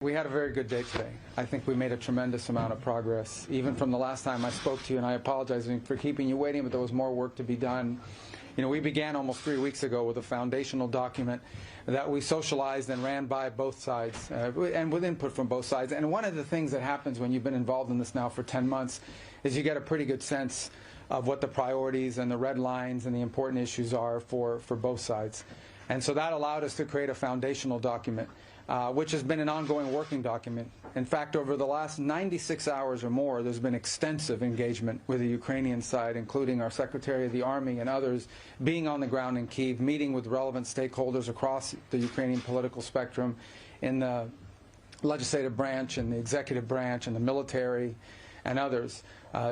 We had a very good day today. I think we made a tremendous amount of progress, even from the last time I spoke to you, and I apologize for keeping you waiting, but there was more work to be done. You know, we began almost 3 weeks ago with a foundational document that we socialized and ran by both sides, and with input from both sides. And one of the things that happens when you've been involved in this now for 10 months is you get a pretty good sense of what the priorities and the red lines and the important issues are for both sides. And so that allowed us to create a foundational document, which has been an ongoing working document. In fact, over the last 96 hours or more, there's been extensive engagement with the Ukrainian side, including our Secretary of the Army and others being on the ground in Kyiv, meeting with relevant stakeholders across the Ukrainian political spectrum, in the legislative branch and the executive branch and the military and others,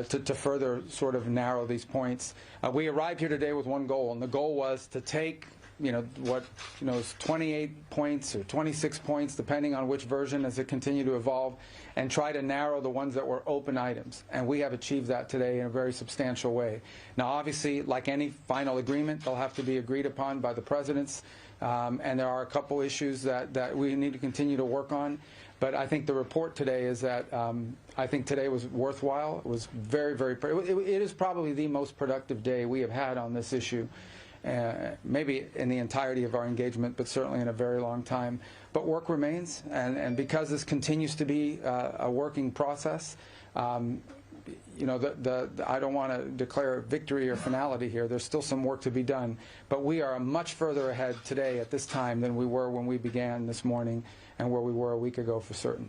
to further sort of narrow these points. We arrived here today with one goal, and the goal was to take is 28 points or 26 points, depending on which version as it continued to evolve, and try to narrow the ones that were open items. And we have achieved that today in a very substantial way. Now, obviously, like any final agreement, they'll have to be agreed upon by the presidents, and there are a couple issues that we need to continue to work on. But I think the report today is that I think today was worthwhile. It was very, very, it is probably the most productive day we have had on this issue. Maybe in the entirety of our engagement, but certainly in a very long time. But work remains, and because this continues to be a working process, I don't want to declare victory or finality here. There's still some work to be done, but we are much further ahead today at this time than we were when we began this morning and where we were a week ago for certain.